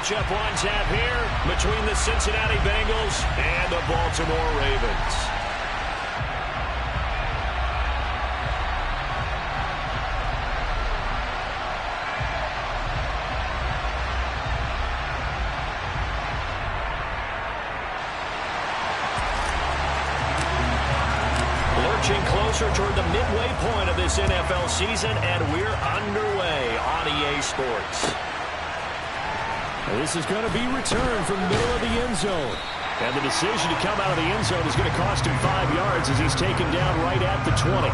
matchup on tap here between the Cincinnati Bengals and the Baltimore Ravens. Lurching closer toward the midway point of this NFL season, and we're underway on EA Sports. This is going to be returned from the middle of the end zone. And the decision to come out of the end zone is going to cost him 5 yards as he's taken down right at the 20.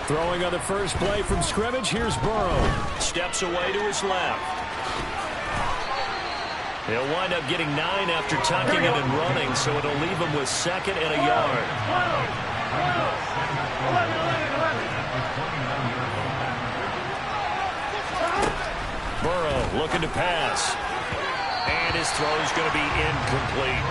Throwing on the first play from scrimmage, here's Burrow. Steps away to his left. He'll wind up getting 9 after tucking it and running, so it'll leave him with 2nd and a yard. Burrow looking to pass. And his throw is going to be incomplete.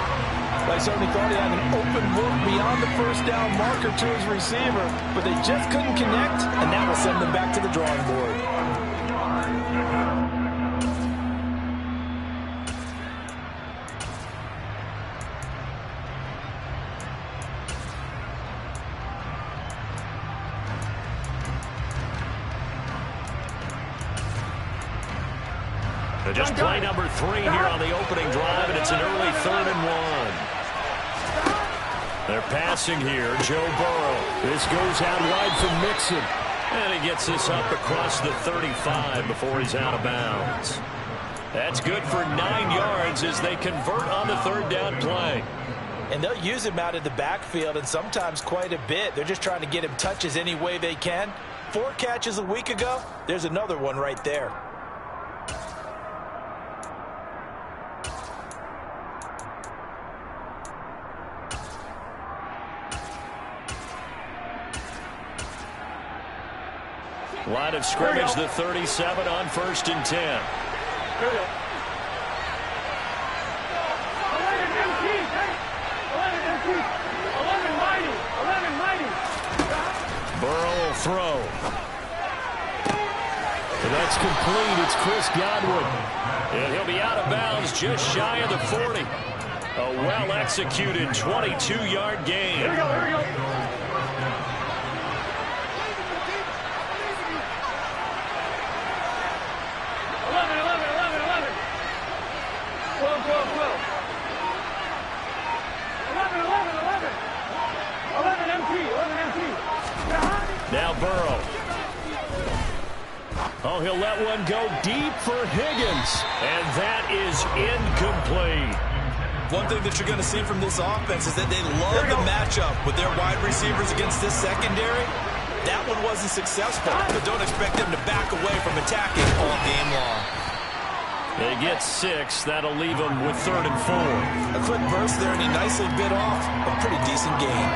I certainly thought he had an open look beyond the first down marker to his receiver, but they just couldn't connect, and that will send them back to the drawing board. So just play number 3 here on the opening drive, and it's an early 3rd and 1. They're passing here, Joe Burrow. This goes out wide from Mixon. And he gets this up across the 35 before he's out of bounds. That's good for 9 yards as they convert on the 3rd down play. And they'll use him out of the backfield, and sometimes quite a bit. They're just trying to get him touches any way they can. 4 catches a week ago. There's another one right there. Line of scrimmage, the 37 on 1st and 10. Here we go. 11 MT, 11 MT, 11 mighty, 11 mighty. Burrow will throw. And that's complete. It's Chris Godwin. And he'll be out of bounds just shy of the 40. A well-executed 22-yard gain. Here we go, here we go. 11 MT. Now Burrow. Oh, he'll let one go deep for Higgins. And that is incomplete. One thing that you're going to see from this offense is that they love the matchup with their wide receivers against this secondary. That one wasn't successful, but don't expect them to back away from attacking all game long. They get 6. That'll leave them with 3rd and 4. A quick burst there, and he nicely bit off a pretty decent gain.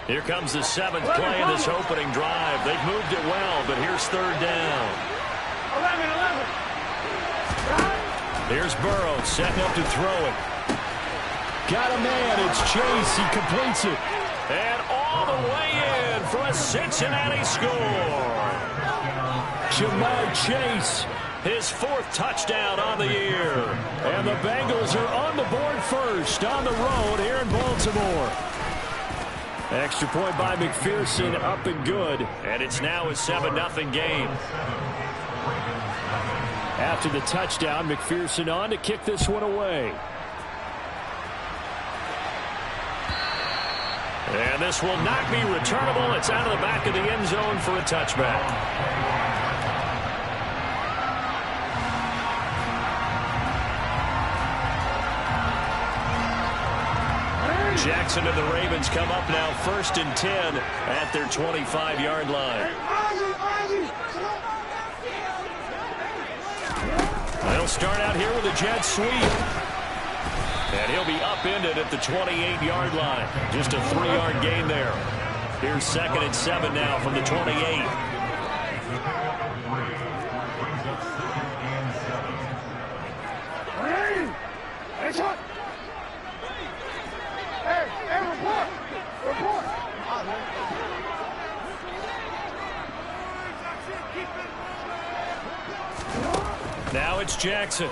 Here comes the 7th play of this opening drive. They've moved it well, but here's 3rd down. 11. Here's Burrow setting up to throw it. Got a man. It's Chase. He completes it. And all the way in for a Cincinnati score. Jamar Chase. His 4th touchdown on the year. And the Bengals are on the board first on the road here in Baltimore. Extra point by McPherson, up and good. And it's now a 7-0 game. After the touchdown, McPherson on to kick this one away. And this will not be returnable. It's out of the back of the end zone for a touchback. Jackson and the Ravens come up now 1st and 10 at their 25-yard line. They'll start out here with a jet sweep. And he'll be upended at the 28-yard line. Just a 3-yard gain there. Here's 2nd and 7 now from the 28. Now it's Jackson.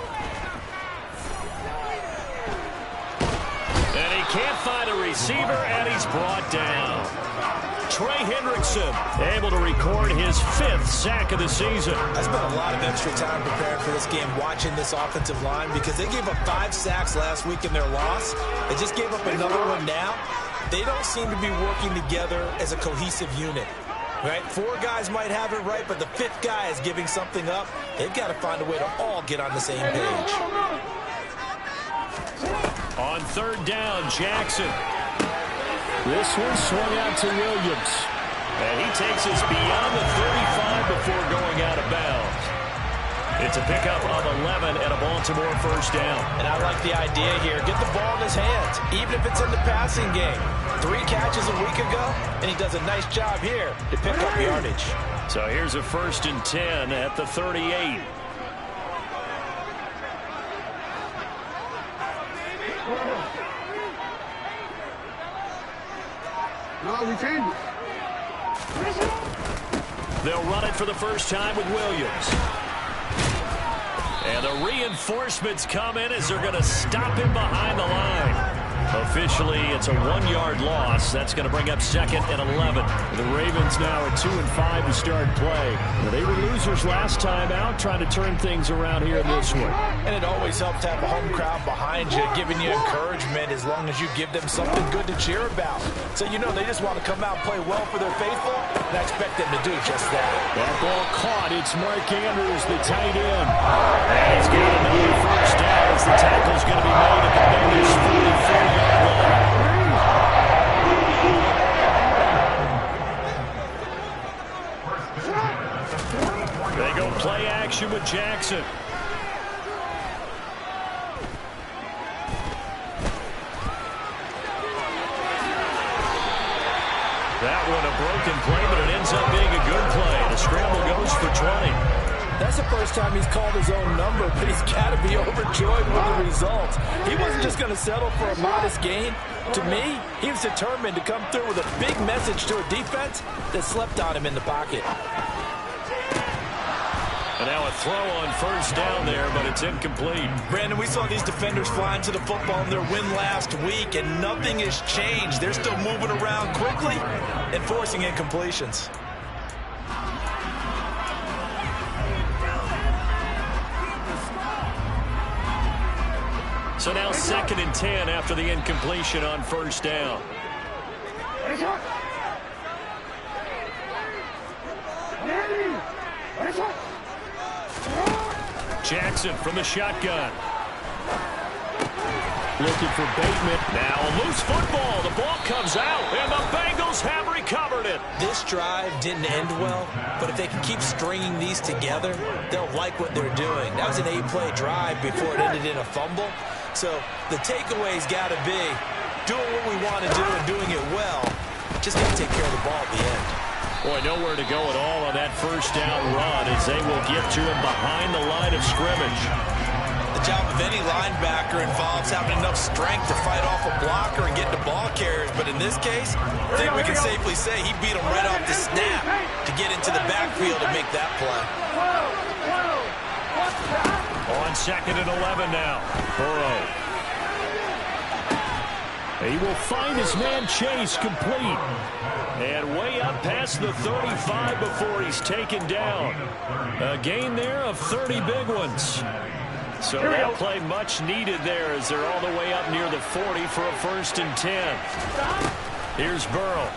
And he can't find a receiver, and he's brought down. Trey Hendrickson able to record his 5th sack of the season. I spent a lot of extra time preparing for this game watching this offensive line because they gave up 5 sacks last week in their loss. They just gave up another one now. They don't seem to be working together as a cohesive unit. Right? 4 guys might have it right, but the 5th guy is giving something up. They've got to find a way to all get on the same page. On 3rd down, Jackson. This one swung out to Williams. And he takes us beyond the 35 before going out of bounds. It's a pickup of 11 and a Baltimore 1st down. And I like the idea here. Get the ball in his hands, even if it's in the passing game. 3 catches a week ago, and he does a nice job here to pick up yardage. So here's a 1st and 10 at the 38. No, we changed it. They'll run it for the first time with Williams. And the reinforcements come in as they're going to stop him behind the line. Officially, it's a 1-yard loss. That's going to bring up 2nd and 11. The Ravens now are 2-5 to start play. Now, they were losers last time out, trying to turn things around here in this one. And it always helps to have a home crowd behind you, giving you encouragement as long as you give them something good to cheer about. So you know they just want to come out and play well for their faithful, and I expect them to do just that. That ball caught. It's Mark Andrews, the tight end. And he's got another 1st down as the tackle's going to be made at the Bengals 44-yard line. They go play action with Jackson. That one a broken play, but it ends up being a good play. The scramble goes for 20. That's the first time he's called his own number, but he's got to be overjoyed with the result. He wasn't just going to settle for a modest gain. To me, he was determined to come through with a big message to a defense that slept on him in the pocket. And now a throw on 1st down there, but it's incomplete. Brandon, we saw these defenders flying to the football in their win last week, and nothing has changed. They're still moving around quickly and forcing incompletions. So now 2nd and 10 after the incompletion on 1st down. Jackson from the shotgun. Looking for Bateman. Now a loose football. The ball comes out, and the Bengals have recovered it. This drive didn't end well, but if they can keep stringing these together, they'll like what they're doing. That was an 8-play drive before it ended in a fumble. So the takeaway's got to be doing what we want to do and doing it well. Just got to take care of the ball at the end. Boy, nowhere to go at all on that 1st down run as they will get to him behind the line of scrimmage. The job of any linebacker involves having enough strength to fight off a blocker and get to ball carriers. But in this case, I think we can safely say he beat him right off the snap to get into the backfield and make that play. On 2nd and 11 now. Burrow. He will find his man Chase complete. And way up past the 35 before he's taken down. A gain there of 30 big ones. So that play much needed there as they're all the way up near the 40 for a 1st and 10. Here's Burrow.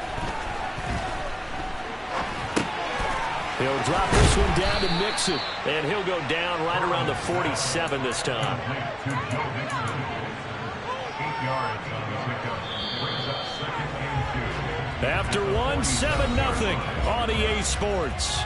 He'll drop this one down to Mixon. And he'll go down right around the 47 this time. After one, 7-0 on EA Sports.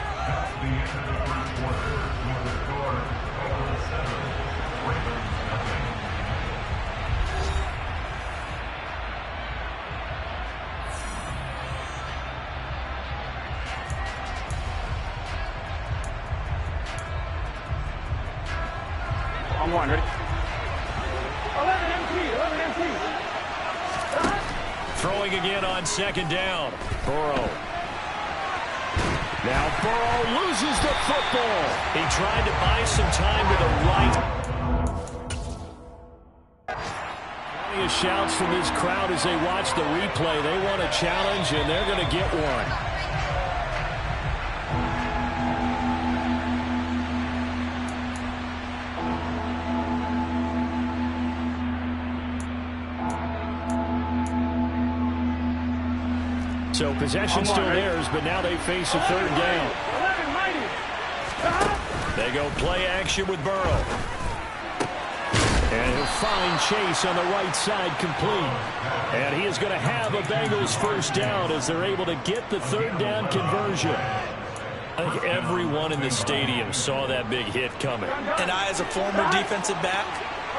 On one, ready? 11 MT. Throwing again on second down. Burrow. Now Burrow loses the football. He tried to buy some time to the right. Plenty of shouts from this crowd as they watch the replay. They want a challenge, and they're going to get one. So possession still theirs, but now they face a third down. They go play action with Burrow. And he'll find Chase on the right side complete. And he is going to have a Bengals first down as they're able to get the third down conversion. I think everyone in the stadium saw that big hit coming. And I, as a former defensive back,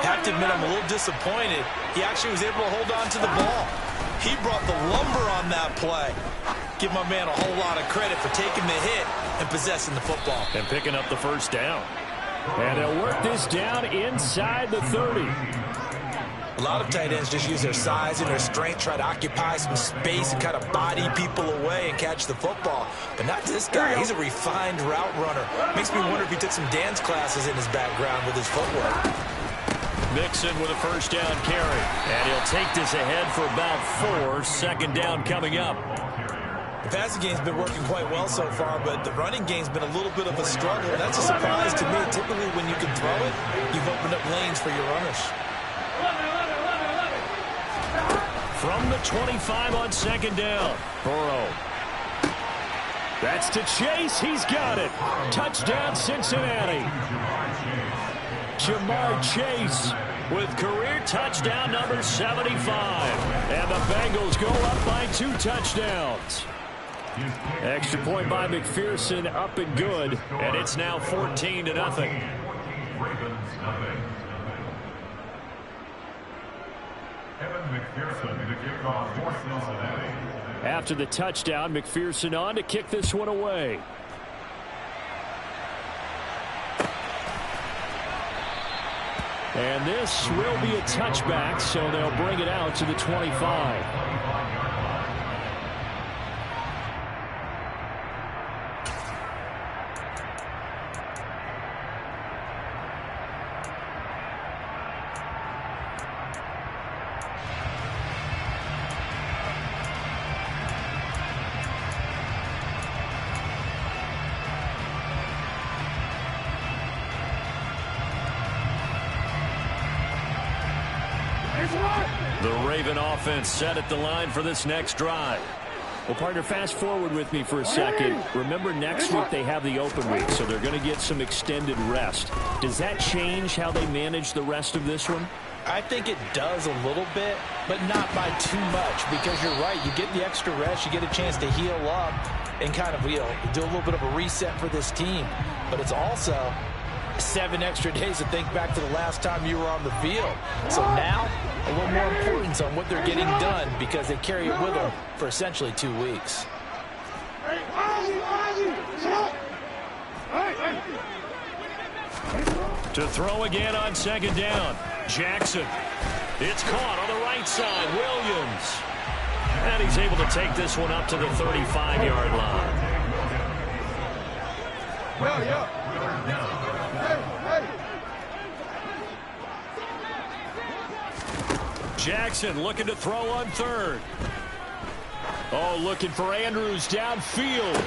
have to admit I'm a little disappointed. He actually was able to hold on to the ball. He brought the lumber on that play. Give my man a whole lot of credit for taking the hit and possessing the football. And picking up the first down. And they'll work this down inside the 30. A lot of tight ends just use their size and their strength, try to occupy some space and kind of body people away and catch the football. But not this guy. He's a refined route runner. Makes me wonder if he took some dance classes in his background with his footwork. Mixon with a first down carry. And he'll take this ahead for about 4. Second down coming up. The passing game's been working quite well so far, but the running game's been a little bit of a struggle. That's a surprise to me. Typically, when you can throw it, you've opened up lanes for your runners. From the 25 on second down. Burrow. That's to Chase. He's got it. Touchdown, Cincinnati. Jamar Chase with career touchdown number 75. And the Bengals go up by 2 touchdowns. Extra point by McPherson, up and good. And it's now 14-0. After the touchdown, McPherson on to kick this one away. And this will be a touchback, so they'll bring it out to the 25. The Raven offense set at the line for this next drive. Well, partner, fast forward with me for a second. Remember, next week they have the open week, so they're going to get some extended rest. Does that change how they manage the rest of this one? I think it does a little bit, but not by too much, because you're right. You get the extra rest, you get a chance to heal up and kind of, do a little bit of a reset for this team. But it's also 7 extra days to think back to the last time you were on the field. So now, a little more importance on what they're getting done because they carry it with them for essentially 2 weeks. To throw again on second down. Jackson. It's caught on the right side. Williams. And he's able to take this one up to the 35-yard line. Jackson looking to throw on third. Oh, looking for Andrews downfield.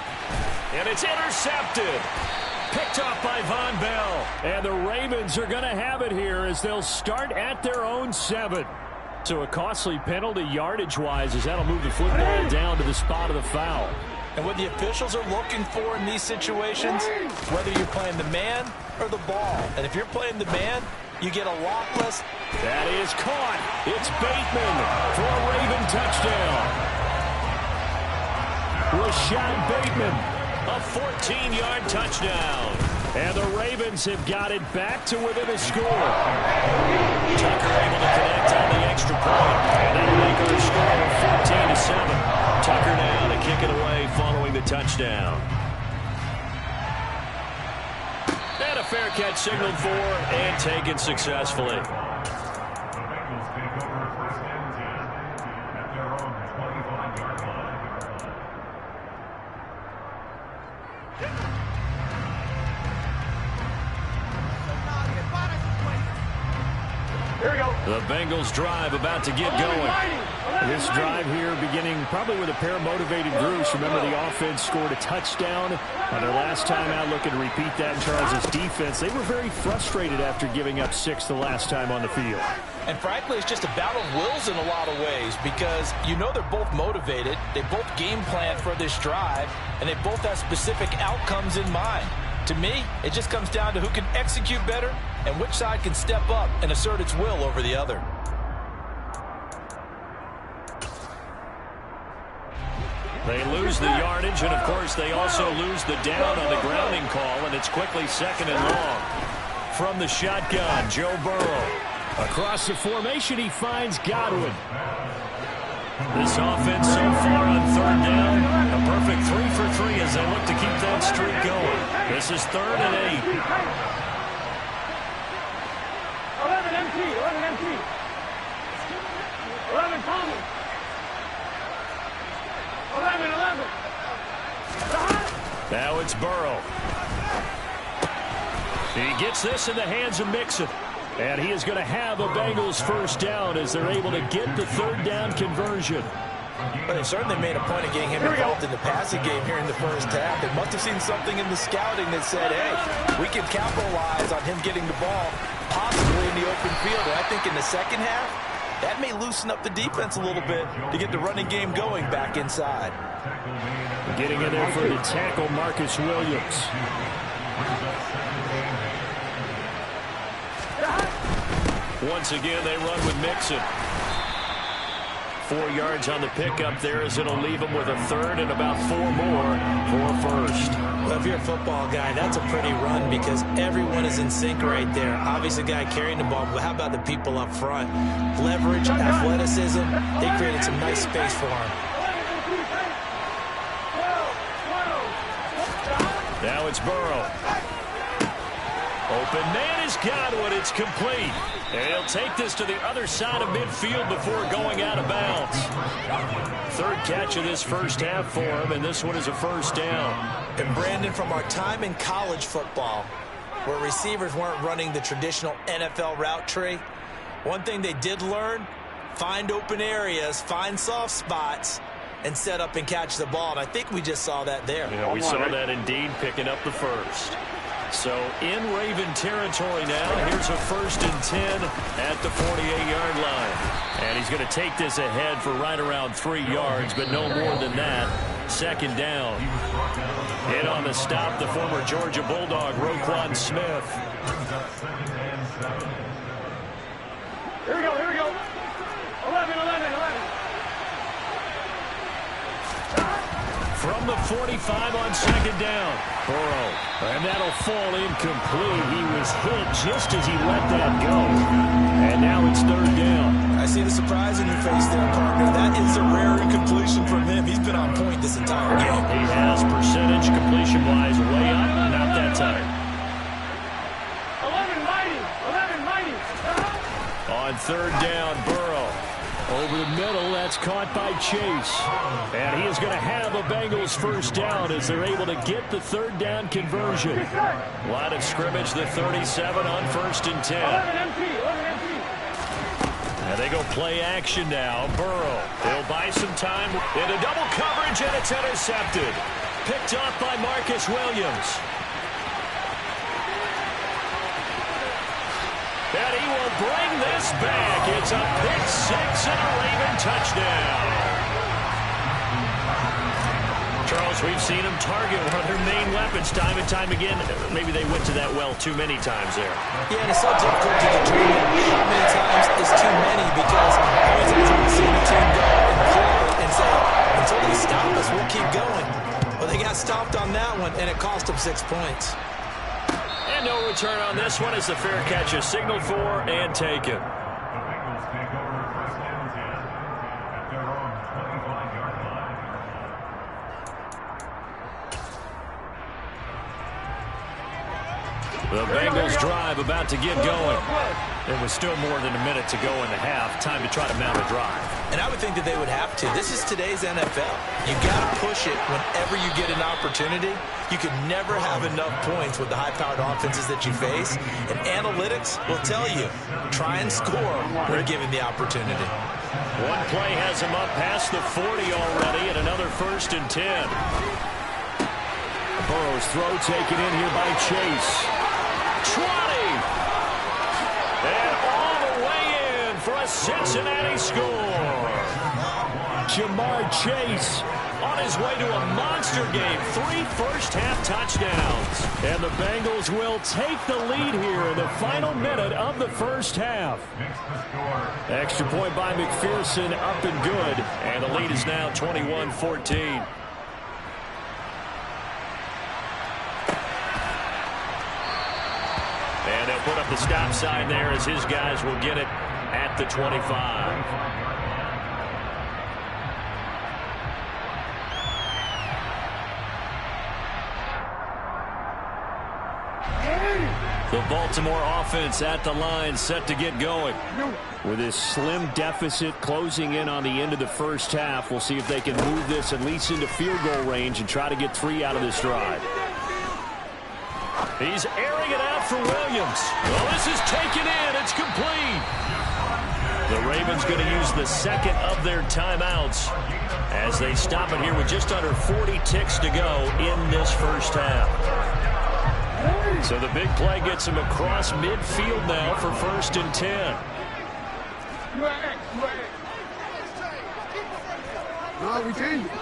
And it's intercepted. Picked off by Von Bell. And the Ravens are going to have it here as they'll start at their own 7. So a costly penalty yardage-wise as that'll move the football down to the spot of the foul. And what the officials are looking for in these situations, whether you're playing the man or the ball. And if you're playing the man, You get a lot less. That is caught. It's Bateman for a Raven touchdown. Rashad Bateman, a 14-yard touchdown. And the Ravens have got it back to within a score. Tucker able to connect on the extra point. And that'll make our score 14-7. Tucker now to kick it away following the touchdown. And a fair catch signaled for and taken successfully. The Bengals drive about to get going. This drive here beginning probably with a pair of motivated groups. Remember, the offense scored a touchdown on their last time out, looking to repeat that in Charles' defense. They were very frustrated after giving up 6 the last time on the field. And frankly, it's just a battle of wills in a lot of ways because you know they're both motivated. They both game plan for this drive, and they both have specific outcomes in mind. To me, it just comes down to who can execute better and which side can step up and assert its will over the other. They lose the yardage, and of course they also lose the down on the grounding call, and it's quickly 2nd and long. From the shotgun, Joe Burrow. Across the formation, he finds Godwin. This offense so far on 3rd down, a perfect 3 for 3 as they look to keep that streak going. This is 3rd and 8. 11 empty. 11 Thomas. 11. Now it's Burrow. He gets this in the hands of Mixon. And he is going to have a Bengals first down as they're able to get the 3rd down conversion. But they certainly made a point of getting him involved in the passing game here in the first half. They must have seen something in the scouting that said, hey, we can capitalize on him getting the ball possibly in the open field. And I think in the second half, that may loosen up the defense a little bit to get the running game going back inside. Getting in there for the tackle, Marcus Williams. Once again, they run with Mixon. 4 yards on the pickup there as it'll leave them with a 3rd and about 4 more for a first. Well, if you're a football guy, that's a pretty run because everyone is in sync right there. Obviously, the guy carrying the ball, but how about the people up front? Leverage, athleticism, they created some nice space for him. Now it's Burrow. Open man is Godwin. It's complete. And he'll take this to the other side of midfield before going out of bounds. 3rd catch of this first half for him, and this one is a first down. And Brandon, from our time in college football, where receivers weren't running the traditional NFL route tree, one thing they did learn, find open areas, find soft spots, and set up and catch the ball. And I think we just saw that there. Yeah, we saw that indeed, picking up the first. So in Raven territory now. Here's a 1st and 10 at the 48-yard line. And he's going to take this ahead for right around 3 yards, but no more than that. 2nd down. In on the stop, the former Georgia Bulldog, Roquan Smith. Here we go. 11. From the 45 on 2nd down. Burrow. And that'll fall incomplete. He was hit just as he let that go. And now it's 3rd down. I see the surprise in your face there, partner. That is a rare incompletion from him. He's been on point this entire game. He has percentage completion-wise way up, not that time. 11 mighty. On 3rd down, Burrow. Over the middle, that's caught by Chase. And he is going to have a Bengals first down as they're able to get the 3rd down conversion. Line of scrimmage, the 37 on 1st and 10. 11 empty. And they go play action now. Burrow, they'll buy some time into double coverage, and it's intercepted. Picked up by Marcus Williams. And he will bring this back. It's a pick 6 and a Raven touchdown. Charles, we've seen him target one of their main weapons time and time again. Maybe they went to that well too many times there. Yeah, and it's so difficult to determine points. And no return on this one as the fair catch is signaled for and taken. The Bengals drive about to get going. There was still more than a minute to go in the half. Time to try to mount a drive. And I would think that they would have to. This is today's NFL. You got to push it whenever you get an opportunity. You can never have enough points with the high-powered offenses that you face. And analytics will tell you, try and score when given the opportunity. One play has him up past the 40 already, and another 1st and 10. Burrow's throw taken in here by Chase. 20. And all the way in for a Cincinnati score. Jamar Chase on his way to a monster game. 3 first-half touchdowns. And the Bengals will take the lead here in the final minute of the first half. Extra point by McPherson, up and good. And the lead is now 21-14. And they'll put up the stop sign there as his guys will get it at the 25. The Baltimore offense at the line set to get going. With this slim deficit closing in on the end of the first half, we'll see if they can move this at least into field goal range and try to get 3 out of this drive. He's airing it out for Williams. Well, this is taken in. It's complete. The Ravens going to use the second of their timeouts as they stop it here with just under 40 ticks to go in this first half. So the big play gets him across midfield now for 1st and 10. No, we change it.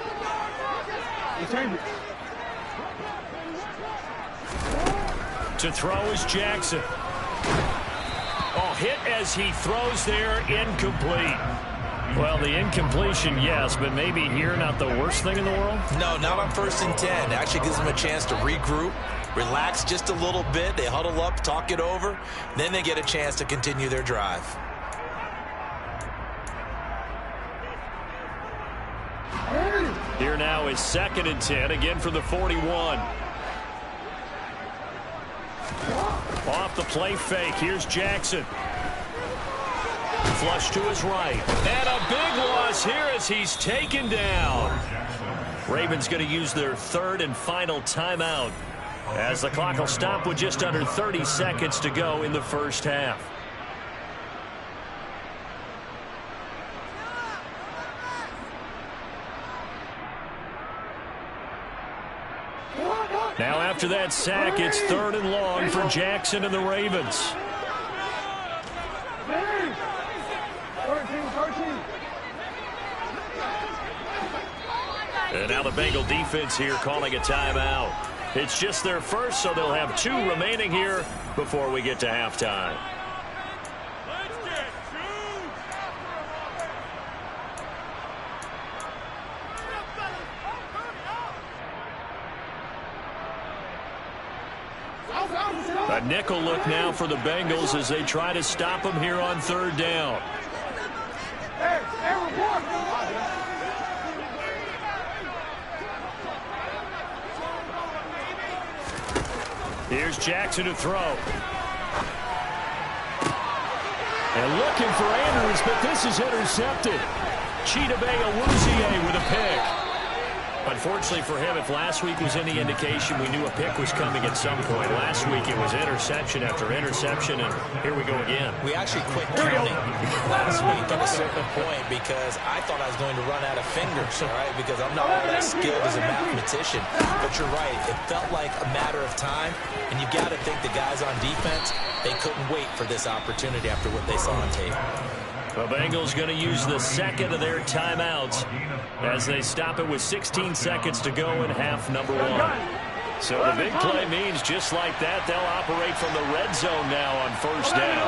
We change it. To throw is Jackson. Oh, hit as he throws there, incomplete. Well, the incompletion, yes, but maybe here not the worst thing in the world? No, not on 1st and 10. It actually gives them a chance to regroup, relax just a little bit. They huddle up, talk it over. Then they get a chance to continue their drive. Here now is 2nd and 10, again for the 41. Off the play fake, here's Jackson. Flush to his right. And a big loss here as he's taken down. Ravens going to use their 3rd and final timeout as the clock will stop with just under 30 seconds to go in the first half. Now after that sack, it's 3rd and long for Jackson and the Ravens. And now the Bengal defense here calling a timeout. It's just their first, so they'll have 2 remaining here before we get to halftime. A nickel look now for the Bengals as they try to stop them here on 3rd down. Here's Jackson to throw. And looking for Andrews, but this is intercepted. Chidobe Awuzie with a pick. Unfortunately for him, if last week was any indication, we knew a pick was coming at some point. Last week it was interception after interception, and here we go again. We actually quit counting last week at a certain point because I thought I was going to run out of fingers, all right, because I'm not all that skilled as a mathematician. But you're right. It felt like a matter of time, and you've got to think the guys on defense, they couldn't wait for this opportunity after what they saw on tape. The Bengals going to use the second of their timeouts as they stop it with 16 seconds to go in half number 1. So the big play means just like that, they'll operate from the red zone now on 1st down.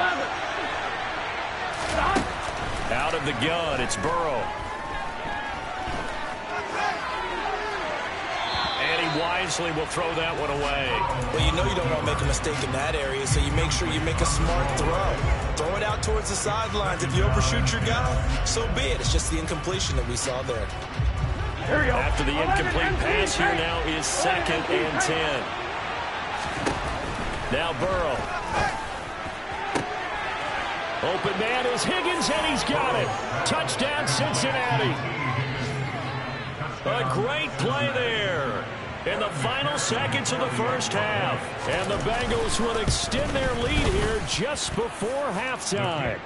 Out of the gun, it's Burrow. And he wisely will throw that one away. Well, you know you don't want to make a mistake in that area, so you make sure you make a smart throw. Throw it out towards the sidelines. If you overshoot your guy, so be it. It's just the incompletion that we saw there. After the incomplete pass, here now is 2nd and 10. Now Burrow. Open man is Higgins, and he's got it. Touchdown, Cincinnati. A great play there in the final seconds of the first half. And the Bengals will extend their lead here just before halftime.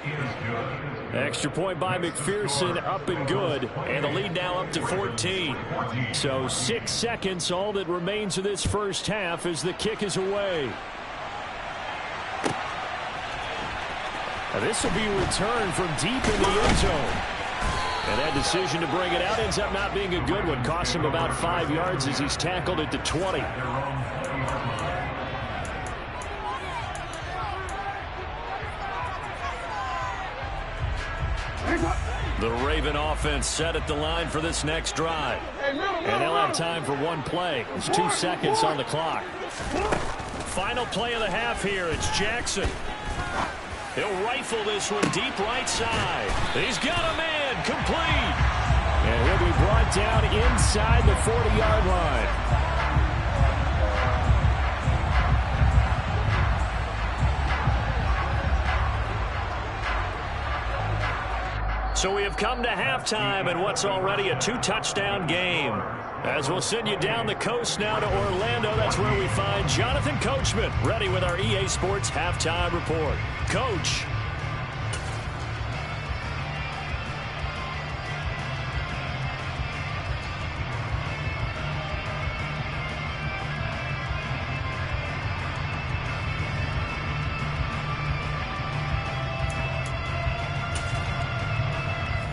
Extra point by McPherson, up and good. And the lead now up to 14. So 6 seconds, all that remains of this first half as the kick is away. Now this will be a return from deep in the end zone. And that decision to bring it out ends up not being a good one. Costs him about 5 yards as he's tackled at the 20. The Raven offense set at the line for this next drive. And they'll have time for one play. It's 2 seconds on the clock. Final play of the half here. It's Jackson. He'll rifle this one deep right side. He's got a man complete. And he'll be brought down inside the 40-yard line. So we have come to halftime in what's already a 2-touchdown game. As we'll send you down the coast now to Orlando, that's where we find Jonathan Coachman, ready with our EA Sports Halftime Report. Coach.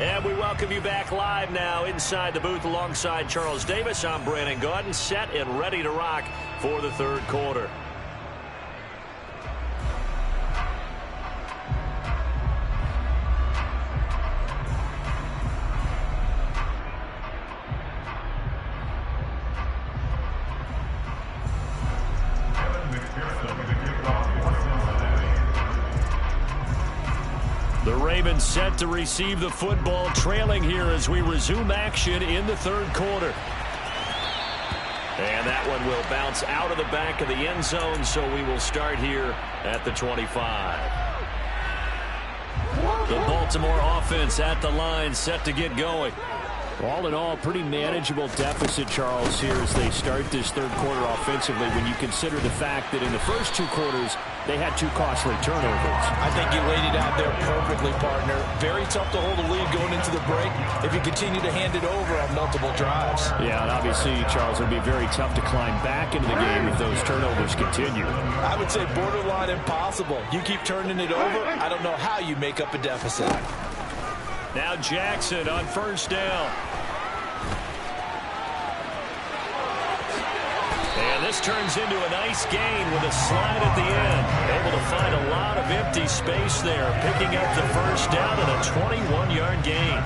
And we welcome you back live now inside the booth alongside Charles Davis. I'm Brandon Gaudin, set and ready to rock for the third quarter. The Ravens set to receive the football, trailing here as we resume action in the third quarter. And that one will bounce out of the back of the end zone, so we will start here at the 25. The Baltimore offense at the line, set to get going. All in all, pretty manageable deficit, Charles, here as they start this third quarter offensively when you consider the fact that in the first 2 quarters, they had 2 costly turnovers. I think you laid it out there perfectly, partner. Very tough to hold a lead going into the break if you continue to hand it over on multiple drives. Yeah, and obviously, Charles, it would be very tough to climb back into the game if those turnovers continue. I would say borderline impossible. You keep turning it over, I don't know how you make up a deficit. Now Jackson on first down. And this turns into a nice gain with a slide at the end. Able to find a lot of empty space there, picking up the first down and a 21-yard gain.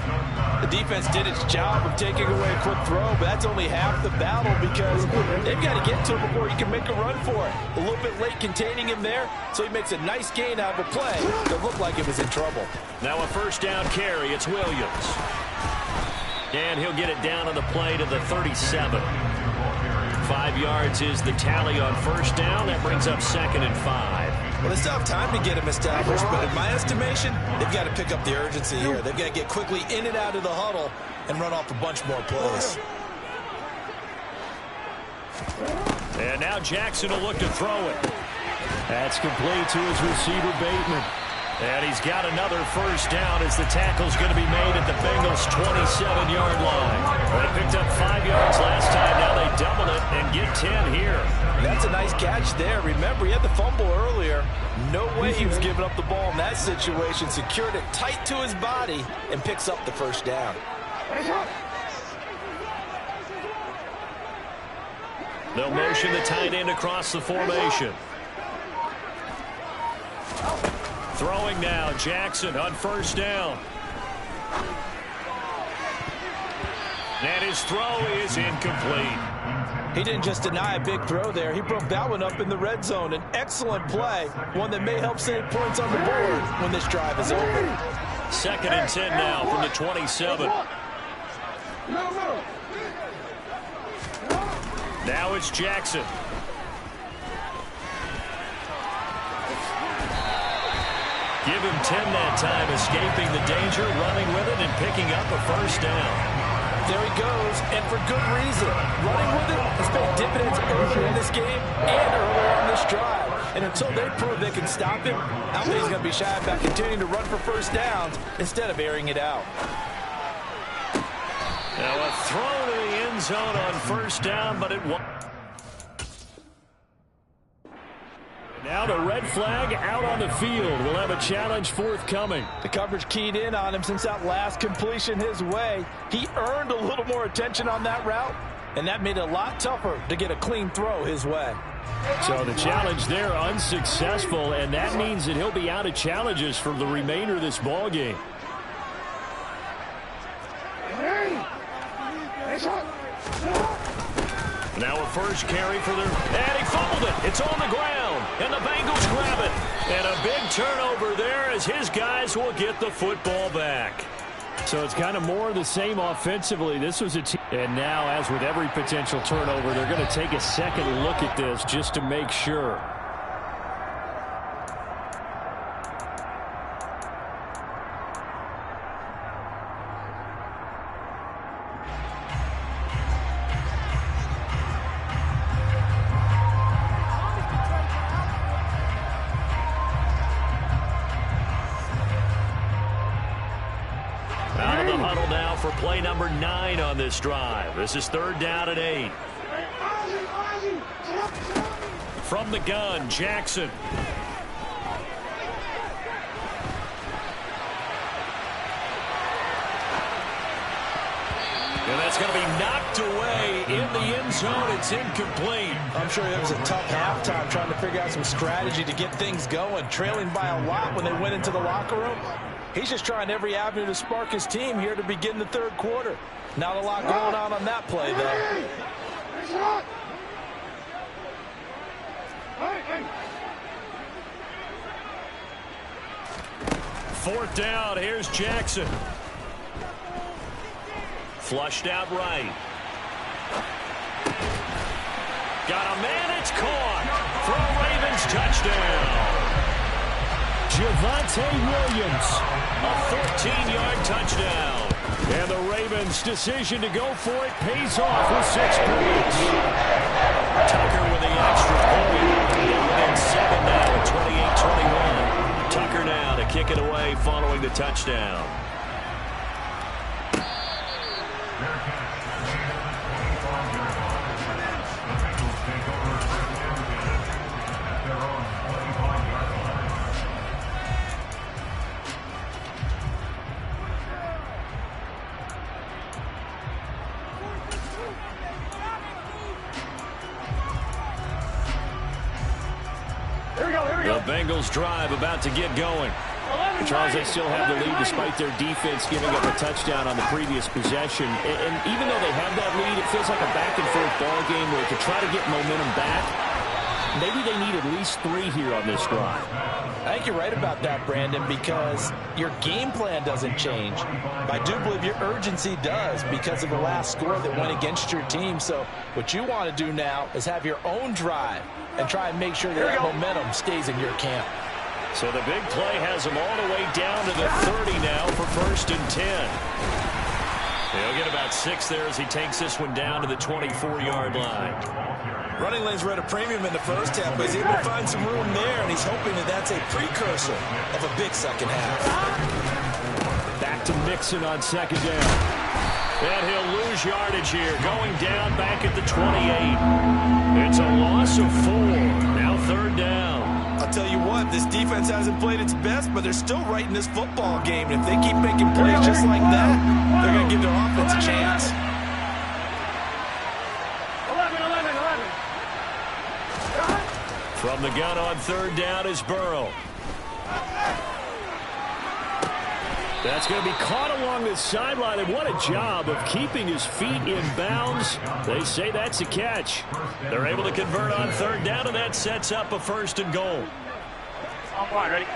The defense did its job of taking away a quick throw, but that's only half the battle because they've got to get to him before he can make a run for it. A little bit late containing him there, so he makes a nice gain out of a play that looked like it was in trouble. Now a first down carry. It's Williams. And he'll get it down on the play to the 37. 5 yards is the tally on first down. That brings up 2nd and 5. Well, they still have time to get him established, but in my estimation, they've got to pick up the urgency here. They've got to get quickly in and out of the huddle and run off a bunch more plays. And now Jackson will look to throw it. That's complete to his receiver, Bateman. And he's got another first down as the tackle's going to be made at the Bengals' 27-yard line. They picked up 5 yards last time. Now they double it and get 10 here. That's a nice catch there. Remember, he had the fumble earlier. No way he was giving up the ball in that situation. Secured it tight to his body and picks up the first down. They'll motion the tight end across the formation. Throwing now, Jackson on first down. And his throw is incomplete. He didn't just deny a big throw there. He broke that one up in the red zone. An excellent play, one that may help save points on the board when this drive is over. 2nd and 10 now from the 27. Now it's Jackson. Give him 10 that time, escaping the danger, running with it, and picking up a first down. There he goes, and for good reason. Running with it has paid dividends earlier in this game and earlier on this drive. And until they prove they can stop him, I don't think he's going to be shy about continuing to run for first downs instead of airing it out. Now a throw to the end zone on first down, but it won't. Now the red flag out on the field. We'll have a challenge forthcoming. The coverage keyed in on him since that last completion his way. He earned a little more attention on that route, and that made it a lot tougher to get a clean throw his way. So the challenge there unsuccessful, and that means that he'll be out of challenges for the remainder of this ball game. Now a first carry for and he fumbled it. It's on the ground, and the Bengals grab it. And a big turnover there as his guys will get the football back. So it's kind of more of the same offensively. This was a team. And now, as with every potential turnover, they're going to take a second look at this just to make sure. Out of the huddle now for play number 9 on this drive. This is 3rd down and 8. From the gun, Jackson. And that's going to be knocked away in the end zone. It's incomplete. I'm sure it was a tough halftime trying to figure out some strategy to get things going, trailing by a lot when they went into the locker room. He's just trying every avenue to spark his team here to begin the 3rd quarter. Not a lot going on that play, though. 4th down. Here's Jackson. Flushed out right. Got a man. It's caught. For a Ravens touchdown. Javonte Williams. A 14-yard touchdown. And the Ravens' decision to go for it pays off with 6 points. Tucker with the extra point. Within 7 now at 28-21. Tucker now to kick it away following the touchdown. The Bengals drive about to get going. Charles, they still have the lead despite their defense giving up a touchdown on the previous possession. And even though they have that lead, it feels like a back-and-forth ball game where to try to get momentum back, maybe they need at least 3 here on this drive. I think you're right about that, Brandon, because your game plan doesn't change. I do believe your urgency does because of the last score that went against your team. So what you want to do now is have your own drive and try and make sure that momentum stays in your camp. So the big play has them all the way down to the 30 now for 1st and 10. He'll get about 6 there as he takes this one down to the 24-yard line. Running lanes were at a premium in the first half, but he's able to find some room there, and he's hoping that that's a precursor of a big second half. Back to Mixon on 2nd down. And he'll lose yardage here, going down back at the 28. It's a loss of 4. Now 3rd down. I'll tell you what, this defense hasn't played its best, but they're still right in this football game. And if they keep making plays just like that, they're going to give their offense a chance. 11. From the gun on 3rd down is Burrow. That's going to be caught along the sideline, and what a job of keeping his feet in bounds. They say that's a catch. They're able to convert on third down, and that sets up a 1st and goal. On line, ready?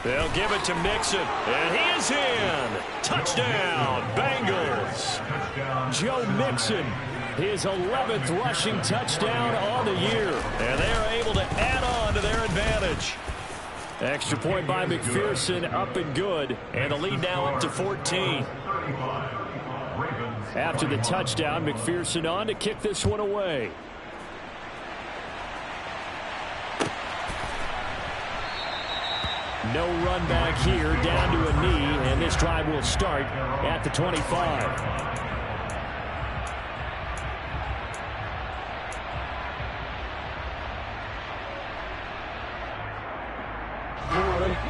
They'll give it to Mixon, and he is in. Touchdown, Bengals. Joe Mixon, his 11th rushing touchdown on the year. And they are able to add on to their advantage. Extra point by McPherson, up and good. And the lead now up to 14. After the touchdown, McPherson on to kick this one away. No run back here, down to a knee, and this drive will start at the 25.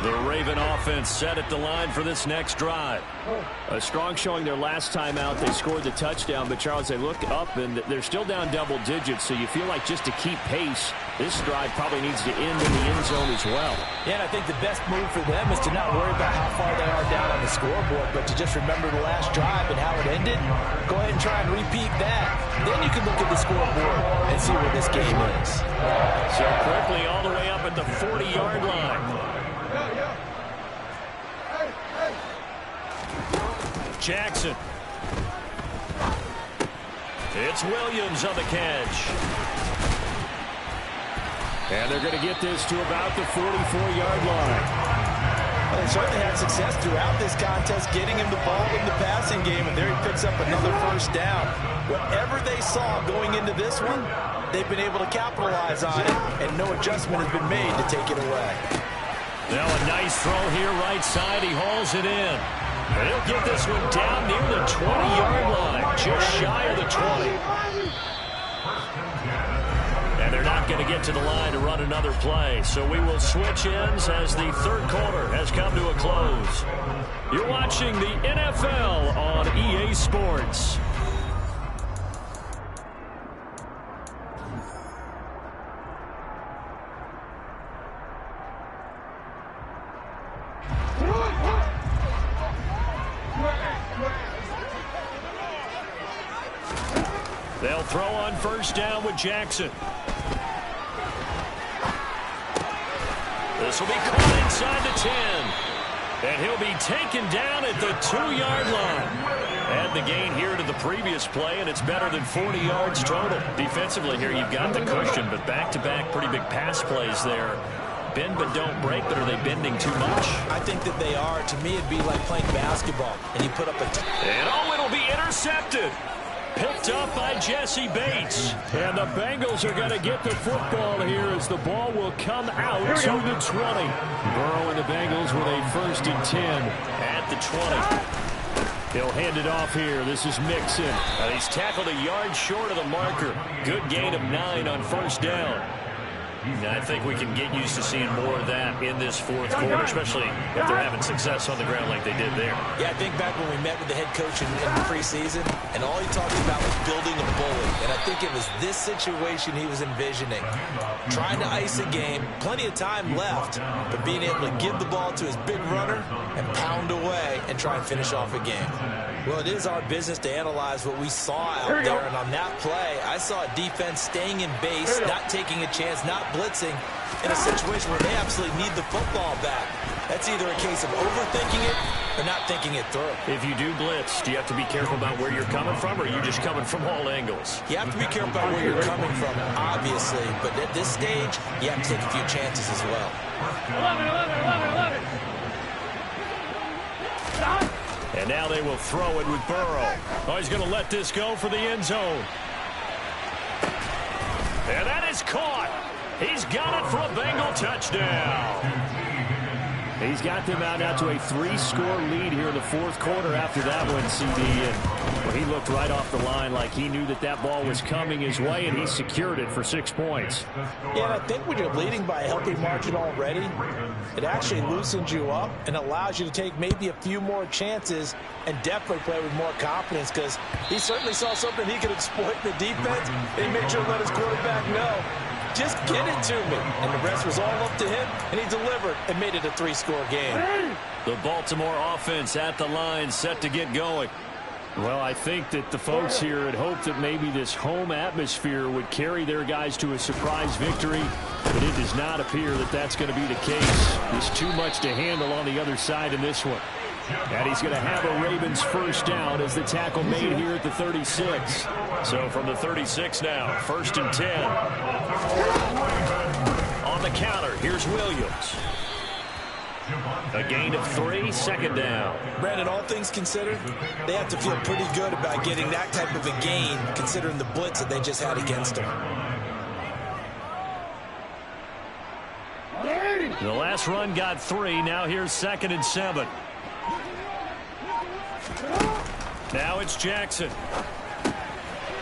The Raven offense set at the line for this next drive. A strong showing their last time out. They scored the touchdown, but Charles, they look up and they're still down double digits, so you feel like just to keep pace, this drive probably needs to end in the end zone as well. Yeah, and I think the best move for them is to not worry about how far they are down on the scoreboard, but to just remember the last drive and how it ended. Go ahead and try and repeat that. Then you can look at the scoreboard and see where this game is. So quickly all the way up at the 40-yard line. Jackson. It's Williams on the catch. And they're going to get this to about the 44-yard line. Well, they certainly had success throughout this contest, getting him the ball in the passing game, and there he picks up another 1st down. Whatever they saw going into this one, they've been able to capitalize on it, and no adjustment has been made to take it away. Now a nice throw here right side. He hauls it in. And he'll get this one down near the 20-yard line, just shy of the 20. And they're not going to get to the line to run another play. So we will switch ends as the 3rd quarter has come to a close. You're watching the NFL on EA Sports. They'll throw on 1st down with Jackson. This will be caught inside the 10. And he'll be taken down at the 2-yard line. Add the gain here to the previous play, and it's better than 40 yards total. Defensively here, you've got the cushion, but back-to-back pretty big pass plays there. Bend but don't break, but are they bending too much? I think that they are. To me, it'd be like playing basketball, and you put up a... And it'll be intercepted. Picked up by Jesse Bates. And the Bengals are going to get the football here as the ball will come out to the 20. Burrow and the Bengals with a 1st and 10 at the 20. He'll hand it off here. This is Mixon. He's tackled a yard short of the marker. Good gain of 9 on 1st down. I think we can get used to seeing more of that in this 4th quarter, especially if they're having success on the ground like they did there. Yeah, I think back when we met with the head coach in the preseason, and all he talked about was building a bully. And I think it was this situation he was envisioning. Trying to ice a game, plenty of time left, but being able to give the ball to his big runner and pound away and try and finish off a game. Well, it is our business to analyze what we saw out there, and on that play, I saw a defense staying in base, not taking a chance, not blitzing in a situation where they absolutely need the football back. That's either a case of overthinking it or not thinking it through. If you do blitz, do you have to be careful about where you're coming from, or are you just coming from all angles? You have to be careful about where you're coming from, obviously, but at this stage, you have to take a few chances as well. 11. And now they will throw it with Burrow. Oh, he's going to let this go for the end zone. And that is caught. He's got it for a Bengal touchdown. He's got them out now to a 3-score lead here in the 4th quarter after that one, CD. And well, he looked right off the line like he knew that that ball was coming his way, and he secured it for 6 points. Yeah, and I think when you're leading by a healthy margin already, it actually loosens you up and allows you to take maybe a few more chances and definitely play with more confidence, because he certainly saw something he could exploit in the defense, and he made sure to let his quarterback know Just get it to me. And the rest was all up to him, and he delivered and made it a 3-score game. The Baltimore offense at the line, set to get going. Well, I think that the folks here had hoped that maybe this home atmosphere would carry their guys to a surprise victory, but it does not appear that that's going to be the case. There's too much to handle on the other side in this one. And he's going to have a Ravens first down as the tackle made here at the 36. So from the 36 now, 1st and 10. On the counter, here's Williams. A gain of 3, 2nd down. Brandon, all things considered, they have to feel pretty good about getting that type of a gain, considering the blitz that they just had against them. The last run got 3. Now here's 2nd and 7. Now it's Jackson.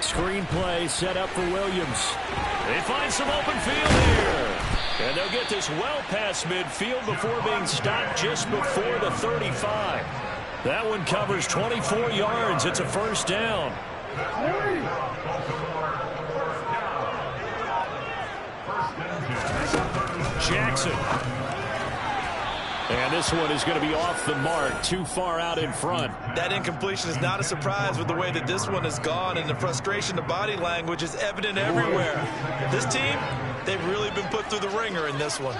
Screen play set up for Williams. They find some open field here. And they'll get this well past midfield before being stopped just before the 35. That one covers 24 yards. It's a 1st down. Jackson. And this one is going to be off the mark, too far out in front. That incompletion is not a surprise with the way that this one has gone, and the frustration, the body language is evident everywhere. This team, they've really been put through the ringer in this one.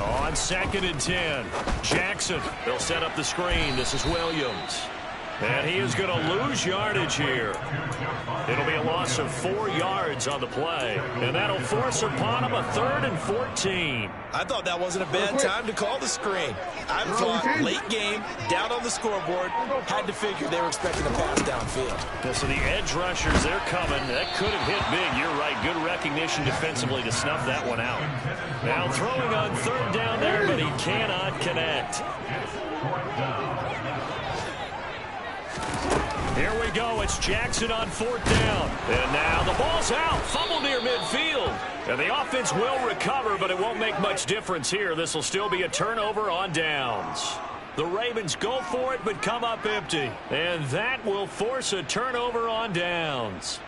On 2nd and 10, Jackson. They'll set up the screen. This is Williams. And he is going to lose yardage here. It'll be a loss of 4 yards on the play. And that'll force upon him a 3rd and 14. I thought that wasn't a bad time to call the screen. I thought late game, down on the scoreboard, had to figure they were expecting a pass downfield. Yeah, so the edge rushers, they're coming. That could have hit big. You're right. Good recognition defensively to snuff that one out. Now throwing on 3rd down there, but he cannot connect. Here we go. It's Jackson on 4th down. And now the ball's out. Fumble near midfield. And the offense will recover, but it won't make much difference here. This will still be a turnover on downs. The Ravens go for it, but come up empty. And that will force a turnover on downs.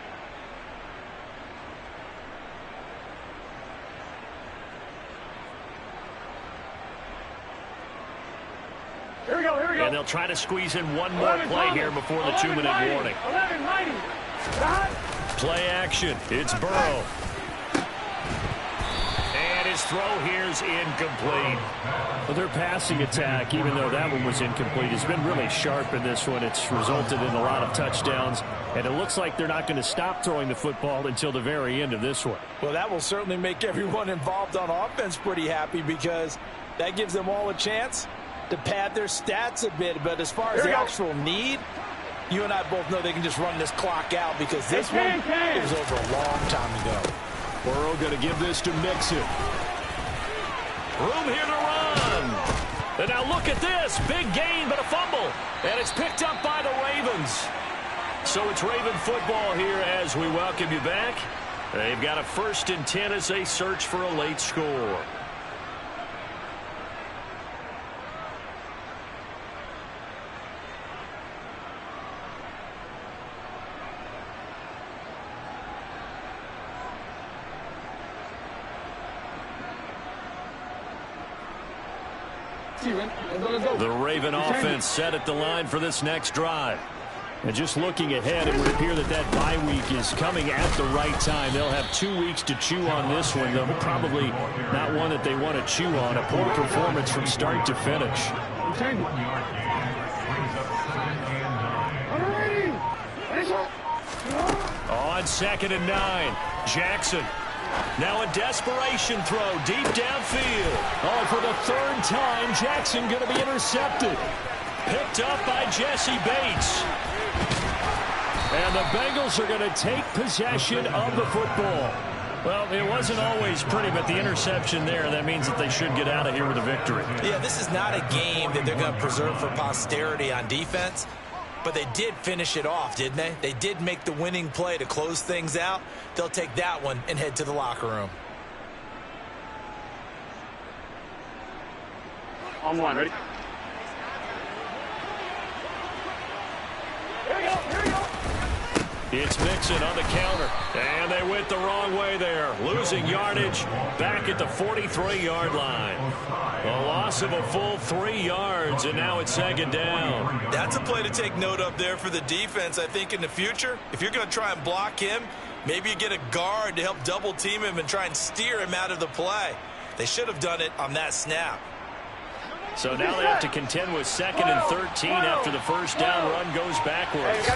Here we go, here we go. And they'll try to squeeze in one more play here before the 2-minute warning. 11, Play action. It's Burrow. And his throw here's incomplete. Well, their passing attack, even though that one was incomplete, has been really sharp in this one. It's resulted in a lot of touchdowns, and it looks like they're not going to stop throwing the football until the very end of this one. Well, that will certainly make everyone involved on offense pretty happy, because that gives them all a chance to pad their stats a bit. But as far as the actual need, you and I both know they can just run this clock out, because this one was over a long time ago. Burrow going to give this to Mixon. Room here to run. And now look at this. Big gain, but a fumble. And it's picked up by the Ravens. So it's Raven football here as we welcome you back. They've got a 1st and 10 as they search for a late score. The Raven offense set at the line for this next drive. And just looking ahead, it would appear that that bye week is coming at the right time. They'll have 2 weeks to chew on this one, though probably not one that they want to chew on. A poor performance from start to finish. On 2nd and 9, Jackson. Now a desperation throw deep downfield. Oh, for the 3rd time, Jackson going to be intercepted. Picked up by Jesse Bates. And the Bengals are going to take possession of the football. Well, it wasn't always pretty, but the interception there, that means that they should get out of here with a victory. Yeah, this is not a game that they're going to preserve for posterity on defense. But they did finish it off, didn't they? They did make the winning play to close things out. They'll take that one and head to the locker room. On one, ready? Here we go, here we go. It's Mixon on the counter. And they went the wrong way there. Losing yardage back at the 43-yard line. A loss of a full 3 yards, and now it's 2nd down. That's a play to take note of there for the defense. I think in the future, if you're going to try and block him, maybe you get a guard to help double team him and try and steer him out of the play. They should have done it on that snap. So now they have to contend with 2nd and 13 after the first down run goes backwards.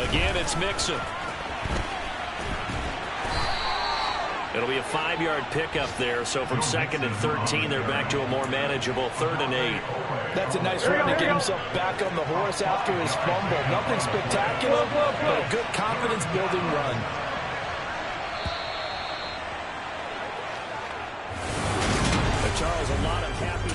Again, it's Mixon. It'll be a 5-yard pickup there. So from 2nd and 13, they're back to a more manageable 3rd and 8. That's a nice run to get himself back on the horse after his fumble. Nothing spectacular, but a good confidence-building run. Charles, a lot of happy